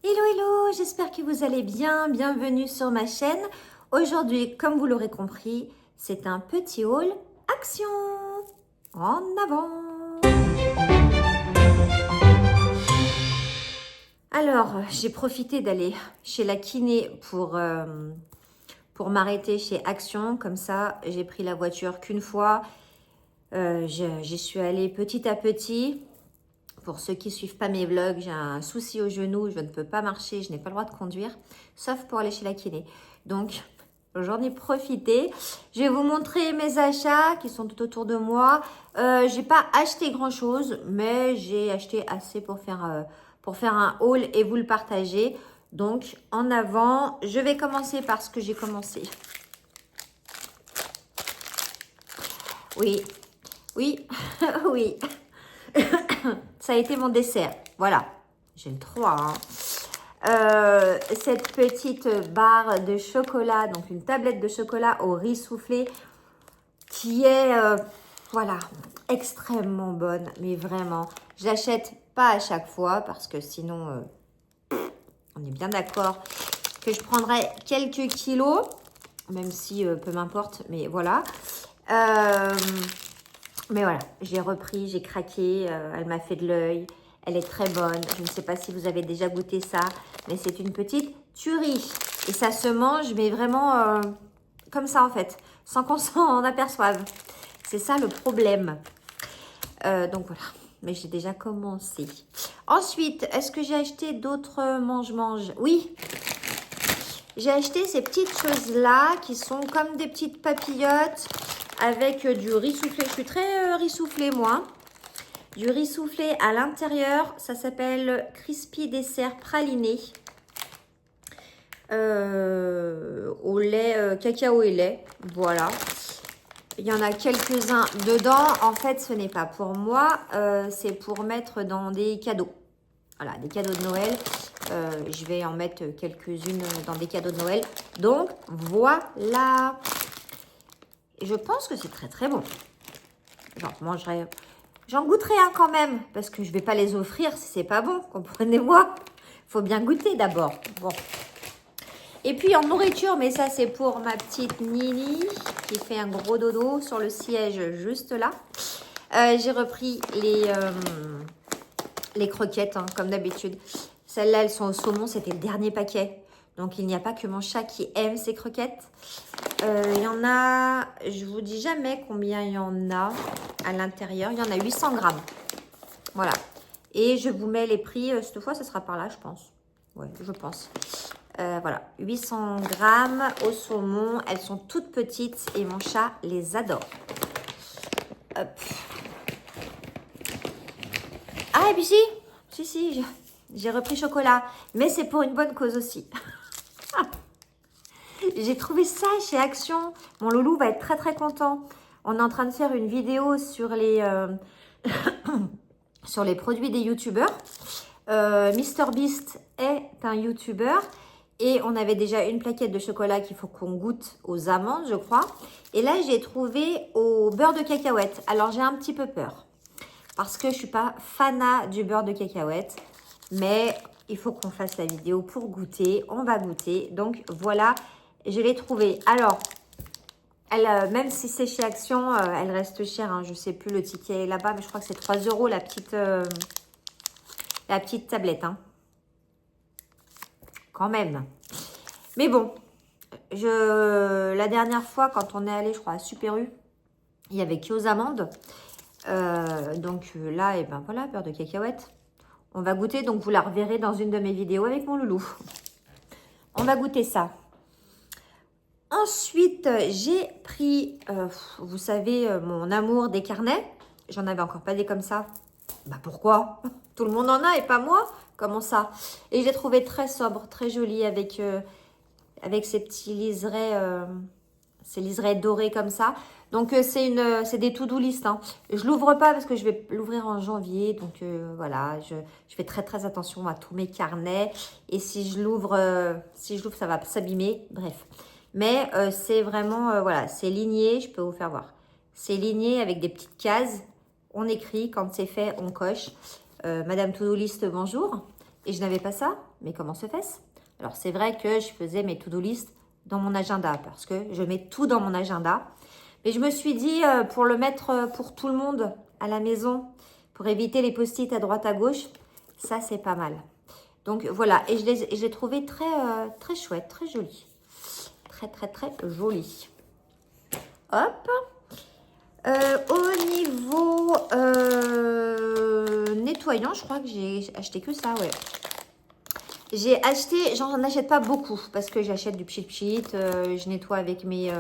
Hello, hello, j'espère que vous allez bien. Bienvenue sur ma chaîne. Aujourd'hui, comme vous l'aurez compris, c'est un petit haul action. En avant. Alors, j'ai profité d'aller chez la kiné pour m'arrêter chez Action. Comme ça, j'ai pris la voiture qu'une fois. J'y suis allée petit à petit. Pour ceux qui ne suivent pas mes vlogs, j'ai un souci au genou, je ne peux pas marcher, je n'ai pas le droit de conduire, sauf pour aller chez la kiné. Donc, j'en ai profité. Je vais vous montrer mes achats qui sont tout autour de moi. J'ai pas acheté grand-chose, mais j'ai acheté assez pour faire un haul et vous le partager. Donc, en avant, je vais commencer par ce que j'ai commencé. Oui, oui, oui. Ça a été mon dessert. Voilà. J'ai le 3. Cette petite barre de chocolat, donc une tablette de chocolat au riz soufflé qui est, voilà, extrêmement bonne. Mais vraiment, je l'achète pas à chaque fois parce que sinon, on est bien d'accord que je prendrais quelques kilos, même si peu m'importe, mais voilà. Mais voilà, j'ai repris, j'ai craqué, elle m'a fait de l'œil, elle est très bonne. Je ne sais pas si vous avez déjà goûté ça, mais c'est une petite tuerie. Et ça se mange, mais vraiment comme ça en fait, sans qu'on s'en aperçoive. C'est ça le problème. Donc voilà, mais j'ai déjà commencé. Ensuite, est-ce que j'ai acheté d'autres mange-mange? Oui, j'ai acheté ces petites choses-là qui sont comme des petites papillotes avec du riz soufflé. Je suis très riz soufflé, moi. Du riz soufflé à l'intérieur. Ça s'appelle Crispy Dessert Praliné. Au lait, cacao et lait. Voilà. Il y en a quelques-uns dedans. En fait, ce n'est pas pour moi. C'est pour mettre dans des cadeaux. Voilà, des cadeaux de Noël. Je vais en mettre quelques-unes dans des cadeaux de Noël. Donc, voilà. Et je pense que c'est très, très bon. J'en mangerai... J'en goûterai un quand même, parce que je ne vais pas les offrir si c'est pas bon, comprenez-moi. Il faut bien goûter d'abord. Bon. Et puis en nourriture, mais ça c'est pour ma petite Nini, qui fait un gros dodo sur le siège juste là. J'ai repris les croquettes, hein, comme d'habitude. Celles-là, elles sont au saumon, c'était le dernier paquet. Donc, il n'y a pas que mon chat qui aime ces croquettes. Il y en a, je vous dis jamais combien il y en a à l'intérieur. Il y en a 800 grammes. Voilà. Et je vous mets les prix. Cette fois, ce sera par là, je pense. Ouais, je pense. Voilà. 800 grammes au saumon. Elles sont toutes petites et mon chat les adore. Hop. Ah, et puis si, j'ai repris chocolat. Mais c'est pour une bonne cause aussi. J'ai trouvé ça chez Action. Mon loulou va être très très content. On est en train de faire une vidéo sur sur les produits des youtubeurs. MrBeast est un youtubeur. Et on avait déjà une plaquette de chocolat qu'il faut qu'on goûte aux amandes, je crois. Et là, j'ai trouvé au beurre de cacahuète. Alors, j'ai un petit peu peur. Parce que je ne suis pas fanat du beurre de cacahuète. Mais il faut qu'on fasse la vidéo pour goûter. On va goûter. Donc, voilà. Je l'ai trouvée. Alors, même si c'est chez Action, elle reste chère. Hein. Je ne sais plus le ticket là-bas, mais je crois que c'est 3 € la petite tablette. Hein. Quand même. Mais bon, la dernière fois, quand on est allé, je crois, à Super U, il n'y avait qu'aux amandes. Donc là, et ben voilà, beurre de cacahuète. On va goûter, donc vous la reverrez dans une de mes vidéos avec mon loulou. On va goûter ça. Ensuite, j'ai pris, vous savez, mon amour des carnets. J'en avais encore pas des comme ça. Bah pourquoi? Tout le monde en a et pas moi? Comment ça? Et je l'ai trouvé très sobre, très joli avec ces petits ces liserés dorés comme ça. Donc, c'est des to-do list. Hein. Je l'ouvre pas parce que je vais l'ouvrir en janvier. Donc, voilà, je fais très, très attention à tous mes carnets. Et si je l'ouvre, ça va s'abîmer. Bref. Mais c'est vraiment, voilà, c'est ligné. Je peux vous faire voir. C'est ligné avec des petites cases. On écrit. Quand c'est fait, on coche. Madame To-do list, bonjour. Et je n'avais pas ça. mais comment se fait-ce? Alors, c'est vrai que je faisais mes to-do list dans mon agenda parce que je mets tout dans mon agenda. Mais je me suis dit, pour le mettre pour tout le monde à la maison, pour éviter les post-it à droite à gauche, ça, c'est pas mal. Donc, voilà. Et je l'ai trouvé très, très chouette, très joli. Très, très, très joli. Hop. Au niveau nettoyant, je crois que j'ai acheté que ça, ouais. J'ai acheté, j'en achète pas beaucoup parce que j'achète du pchit-pchit, je nettoie avec mes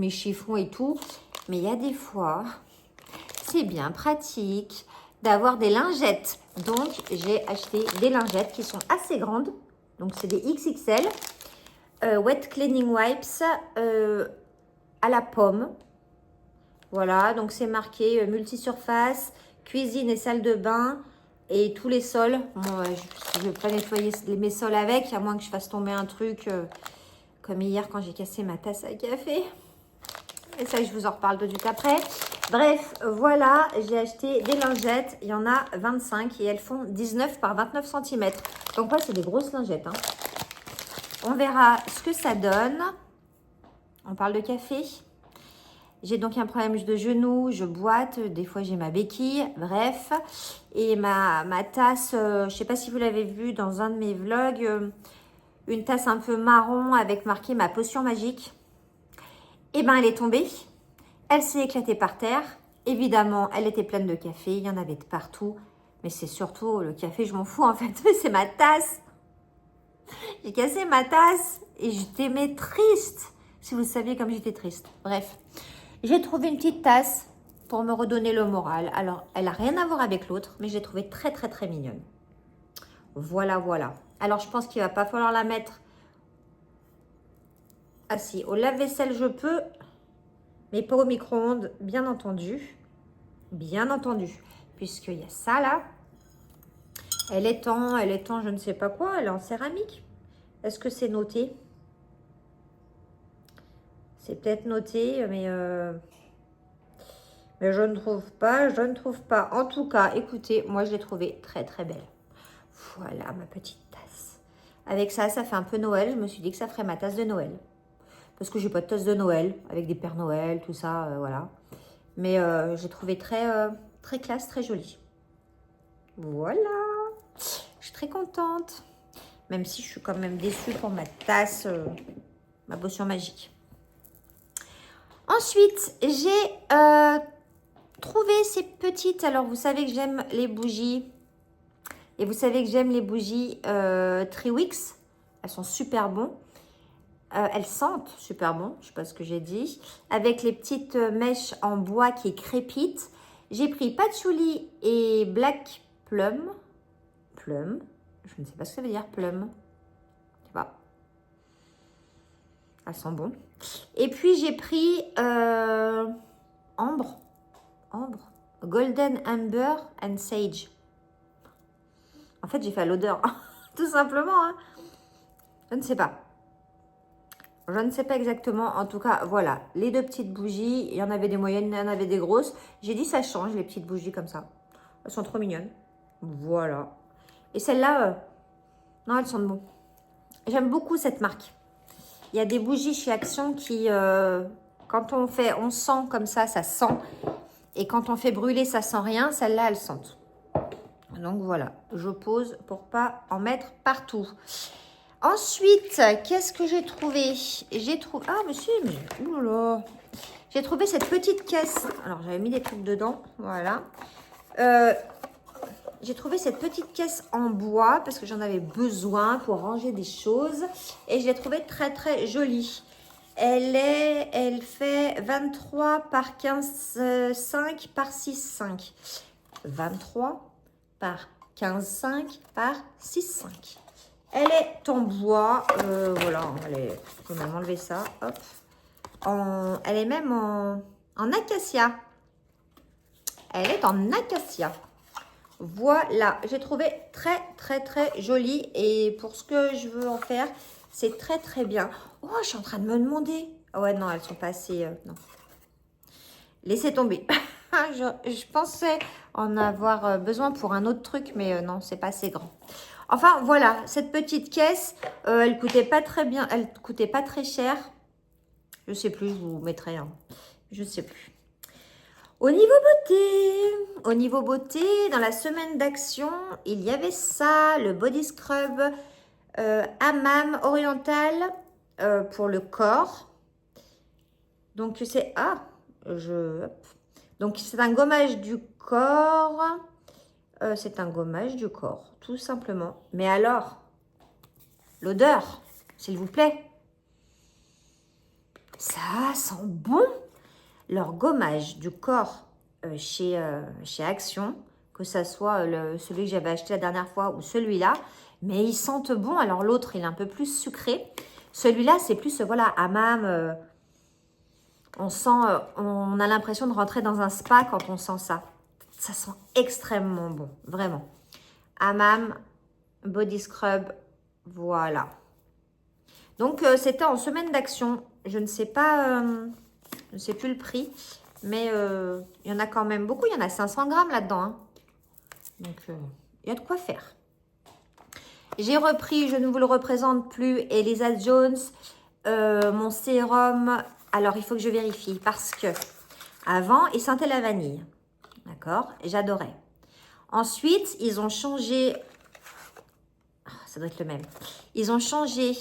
chiffons et tout. Mais il y a des fois, c'est bien pratique d'avoir des lingettes. Donc, j'ai acheté des lingettes qui sont assez grandes. Donc, c'est des XXL. Wet Cleaning Wipes à la pomme. Voilà, donc c'est marqué multisurface, cuisine et salle de bain et tous les sols. Bon, je ne vais pas nettoyer mes sols avec, à moins que je fasse tomber un truc comme hier quand j'ai cassé ma tasse à café. Et ça, je vous en reparle tout de suite après. Bref, voilà, j'ai acheté des lingettes. Il y en a 25 et elles font 19 par 29 cm. Donc, ouais, c'est des grosses lingettes. Hein. On verra ce que ça donne. On parle de café. J'ai donc un problème de genou, je boite, des fois j'ai ma béquille, bref. Et ma tasse, je ne sais pas si vous l'avez vu dans un de mes vlogs, une tasse un peu marron avec marqué ma potion magique. Et ben elle est tombée, elle s'est éclatée par terre. Évidemment, elle était pleine de café, il y en avait de partout. Mais c'est surtout le café, je m'en fous en fait, mais c'est ma tasse. J'ai cassé ma tasse et j'étais mais triste. Si vous saviez comme j'étais triste. Bref. J'ai trouvé une petite tasse pour me redonner le moral. Alors, elle n'a rien à voir avec l'autre, mais je l'ai trouvée très, très, très mignonne. Voilà, voilà. Alors, je pense qu'il ne va pas falloir la mettre... Ah si, au lave-vaisselle, je peux, mais pas au micro-ondes, bien entendu. Bien entendu. Puisqu'il y a ça, là. Elle est en, je ne sais pas quoi, elle est en céramique. Est-ce que c'est noté? C'est peut-être noté, mais je ne trouve pas, je ne trouve pas. En tout cas, écoutez, moi, je l'ai trouvée très, très belle. Voilà, ma petite tasse. Avec ça, ça fait un peu Noël. Je me suis dit que ça ferait ma tasse de Noël. Parce que j'ai pas de tasse de Noël, avec des Pères Noël, tout ça, voilà. Mais j'ai trouvé très, très classe, très jolie. Voilà. Je suis très contente. Même si je suis quand même déçue pour ma tasse, ma potion magique. Ensuite, j'ai trouvé ces petites... Alors, vous savez que j'aime les bougies. Et vous savez que j'aime les bougies Triwix. Elles sont super bonnes. Elles sentent super bon. Je ne sais pas ce que j'ai dit. Avec les petites mèches en bois qui crépitent. J'ai pris Patchouli et Black Plum. Plum. Je ne sais pas ce que ça veut dire, plum. Je sais pas. Elles sont bonnes. Et puis, j'ai pris Ambre. Ambre. Golden Amber and Sage. En fait, j'ai fait à l'odeur. Tout simplement. Hein. Je ne sais pas. Je ne sais pas exactement. En tout cas, voilà. Les deux petites bougies. Il y en avait des moyennes, il y en avait des grosses. J'ai dit, ça change, les petites bougies comme ça. Elles sont trop mignonnes. Voilà. Et celles-là, non, elles sont de bon. J'aime beaucoup cette marque. Il y a des bougies chez Action qui, quand on sent comme ça sent. Et quand on fait brûler, ça sent rien. Celles-là, elles sentent. Donc voilà, je pose pour pas en mettre partout. Ensuite, qu'est-ce que j'ai trouvé? J'ai trouvé... Ah, monsieur, mais... Ouh là là. J'ai trouvé cette petite caisse. Alors, j'avais mis des trucs dedans. Voilà. J'ai trouvé cette petite caisse en bois parce que j'en avais besoin pour ranger des choses. Et je l'ai trouvée très, très jolie. Elle fait 23 par 15,5 par 6,5. 23 par 15,5 par 6,5. Elle est en bois. Voilà, je peux même enlever ça. Hop. Elle est même en acacia. Elle est en acacia. Voilà, j'ai trouvé très, très, très jolie. Et pour ce que je veux en faire, c'est très, très bien. Oh, je suis en train de me demander. Oh, ouais, non, elles sont pas assez... non. Laissez tomber. je pensais en avoir besoin pour un autre truc, mais non, c'est pas assez grand. Enfin, voilà, cette petite caisse, elle coûtait pas très bien, elle coûtait pas très cher. Je sais plus, je vous mettrai un. Je sais plus. Au niveau beauté, dans la semaine d'action, il y avait ça, le body scrub Hammam oriental pour le corps. Donc c'est donc c'est un gommage du corps. C'est un gommage du corps, tout simplement. Mais alors, l'odeur, s'il vous plaît. Ça sent bon. Leur gommage du corps chez Action, que ce soit celui que j'avais acheté la dernière fois ou celui-là, mais ils sentent bon. Alors l'autre, il est un peu plus sucré. Celui-là, c'est plus, voilà, Hammam. On sent, on a l'impression de rentrer dans un spa quand on sent ça. Ça sent extrêmement bon, vraiment. Hammam, Body Scrub, voilà. Donc, c'était en semaine d'action. Je ne sais pas, je ne sais plus le prix, mais il y en a quand même beaucoup. Il y en a 500 grammes là-dedans. Hein. Donc, il y a de quoi faire. J'ai repris, je ne vous le représente plus, Elisa Jones, mon sérum. Alors, il faut que je vérifie parce que avant, il sentait la vanille. D'accord? J'adorais. Ensuite, ils ont changé. Ça doit être le même. Ils ont changé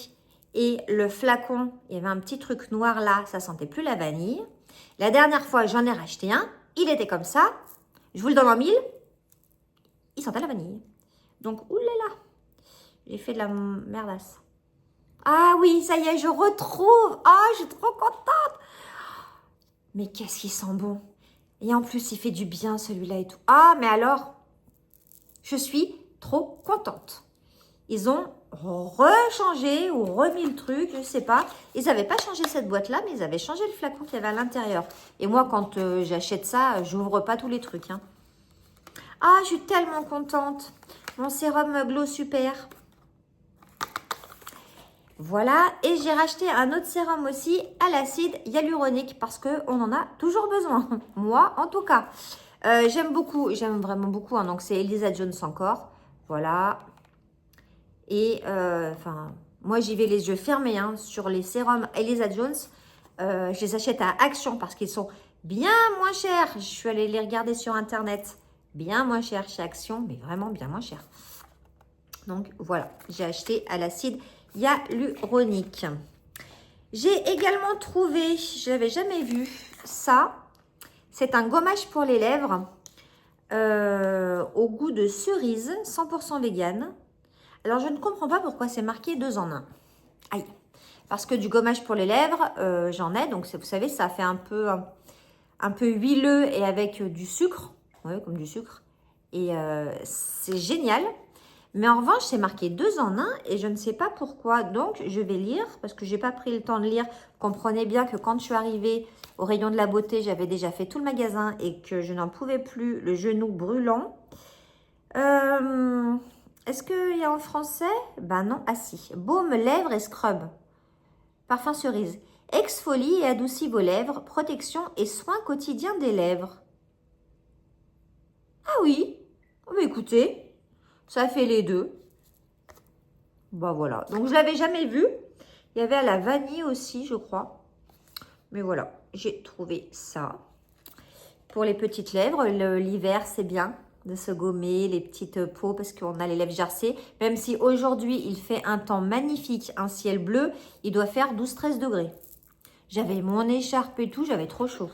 et le flacon, il y avait un petit truc noir là, ça sentait plus la vanille. La dernière fois, j'en ai racheté un. Il était comme ça. Je vous le donne en mille. Il sentait la vanille. Donc, oulala. J'ai fait de la merdasse. Ah oui, ça y est, je retrouve. Ah, je suis trop contente. Mais qu'est-ce qu'il sent bon. Et en plus, il fait du bien celui-là et tout. Ah, mais alors, je suis trop contente. Ils ont rechangé ou remis le truc, je ne sais pas. Ils n'avaient pas changé cette boîte-là, mais ils avaient changé le flacon qu'il y avait à l'intérieur. Et moi, quand j'achète ça, j'ouvre pas tous les trucs. Hein. Ah, je suis tellement contente. Mon sérum Glow Super. Voilà, et j'ai racheté un autre sérum aussi à l'acide hyaluronique parce qu'on en a toujours besoin. Moi, en tout cas. J'aime beaucoup, j'aime vraiment beaucoup. Hein, donc, c'est Elisa Jones encore. Voilà. Et enfin, moi, j'y vais les yeux fermés hein, sur les sérums Elisa Jones. Je les achète à Action parce qu'ils sont bien moins chers. Je suis allée les regarder sur Internet. Bien moins chers chez Action, mais vraiment bien moins chers. Donc, voilà, j'ai acheté à l'acide hyaluronique. J'ai également trouvé, je n'avais jamais vu, ça. C'est un gommage pour les lèvres au goût de cerise, 100% vegan. Alors, je ne comprends pas pourquoi c'est marqué 2 en 1. Aïe. Parce que du gommage pour les lèvres, j'en ai. Donc, vous savez, ça fait un peu huileux et avec du sucre. Oui, comme du sucre. Et c'est génial. Mais en revanche, c'est marqué 2 en 1 et je ne sais pas pourquoi. Donc, je vais lire parce que je n'ai pas pris le temps de lire. Comprenez bien que quand je suis arrivée au rayon de la beauté, j'avais déjà fait tout le magasin et que je n'en pouvais plus, le genou brûlant. Est-ce qu'il y a en français? Ben non, ah si. Baume, lèvres et scrub. Parfum cerise. Exfolie et adoucit vos lèvres. Protection et soins quotidiens des lèvres. Ah oui. Oh, bah écoutez, ça fait les deux. Bah voilà. Donc, je ne l'avais jamais vu. Il y avait à la vanille aussi, je crois. Mais voilà, j'ai trouvé ça. Pour les petites lèvres, l'hiver, c'est bien de se gommer les petites peaux parce qu'on a les lèvres gercées. Même si aujourd'hui, il fait un temps magnifique, un ciel bleu, il doit faire 12-13 degrés. J'avais mon écharpe et tout, j'avais trop chaud.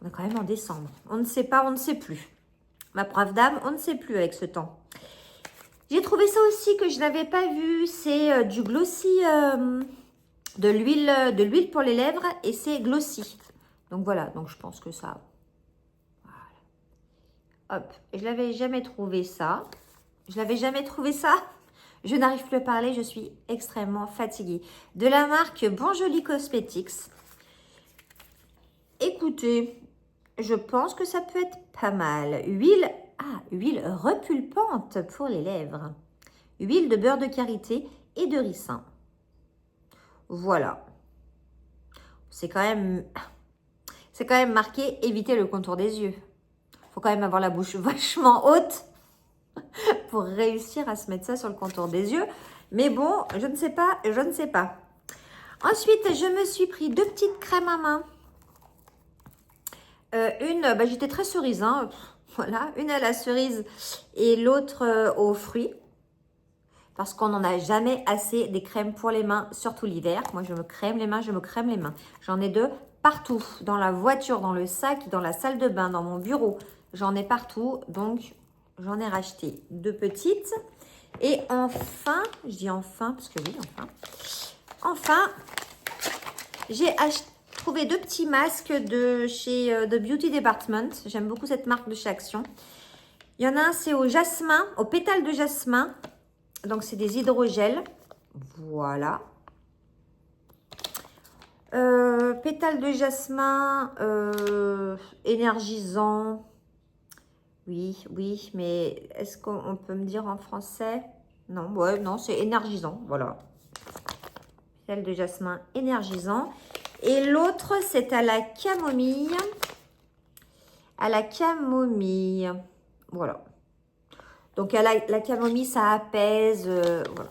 On est quand même en décembre. On ne sait pas, on ne sait plus. Ma brave dame, on ne sait plus avec ce temps. J'ai trouvé ça aussi que je n'avais pas vu. C'est du glossy, de l'huile pour les lèvres et c'est glossy. Donc voilà, donc je pense que ça... Voilà. Hop, je l'avais jamais trouvé ça. Je l'avais jamais trouvé ça. Je n'arrive plus à parler, je suis extrêmement fatiguée. De la marque Bon Joli Cosmetics. Écoutez, je pense que ça peut être pas mal. Huile repulpante pour les lèvres. Huile de beurre de karité et de ricin. Voilà. C'est quand même marqué éviter le contour des yeux. Faut quand même avoir la bouche vachement haute. pour réussir à se mettre ça sur le contour des yeux. Mais bon, je ne sais pas, je ne sais pas. Ensuite, je me suis pris 2 petites crèmes à main. J'étais très cerise, hein. Voilà, une à la cerise et l'autre aux fruits. Parce qu'on n'en a jamais assez des crèmes pour les mains, surtout l'hiver. Moi, je me crème les mains, je me crème les mains. J'en ai 2 partout, dans la voiture, dans le sac, dans la salle de bain, dans mon bureau. J'en ai partout, donc j'en ai racheté 2 petites. Et enfin, je dis enfin, parce que oui, enfin, j'ai trouvé 2 petits masques de chez The Beauty Department. J'aime beaucoup cette marque de chez Action. Il y en a un, c'est au jasmin, au pétale de jasmin. Donc, c'est des hydrogels. Voilà. Pétale de jasmin, énergisant. Oui, mais est-ce qu'on peut me dire en français? Non, ouais, non, c'est énergisant. Voilà. Pétale de jasmin énergisant. Et l'autre, c'est à la camomille. À la camomille. Voilà. Donc, la camomille, ça apaise. Voilà.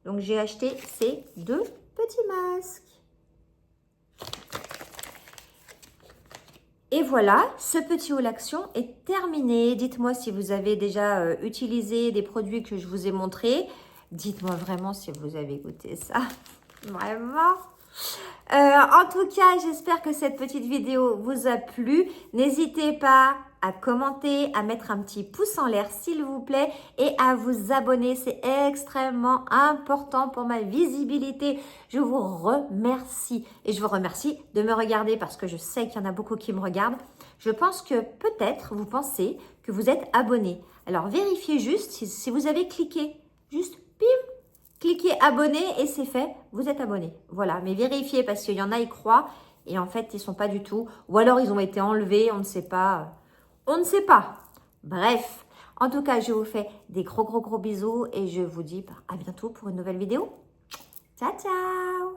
Donc, j'ai acheté ces 2 petits masques. Et voilà, ce petit haul action est terminé. Dites-moi si vous avez déjà utilisé des produits que je vous ai montrés. Dites-moi vraiment si vous avez goûté ça. Vraiment. En tout cas, j'espère que cette petite vidéo vous a plu. N'hésitez pas à commenter, à mettre un petit pouce en l'air s'il vous plaît et à vous abonner. C'est extrêmement important pour ma visibilité. Je vous remercie et je vous remercie de me regarder parce que je sais qu'il y en a beaucoup qui me regardent. Je pense que peut-être vous pensez que vous êtes abonné. Alors vérifiez juste si vous avez cliqué. Juste pim, cliquez abonné et c'est fait, vous êtes abonné. Voilà, mais vérifiez parce qu'il y en a, ils croient et en fait, ils ne sont pas du tout. Ou alors, ils ont été enlevés, on ne sait pas. On ne sait pas. Bref, en tout cas, je vous fais des gros bisous et je vous dis à bientôt pour une nouvelle vidéo. Ciao, ciao!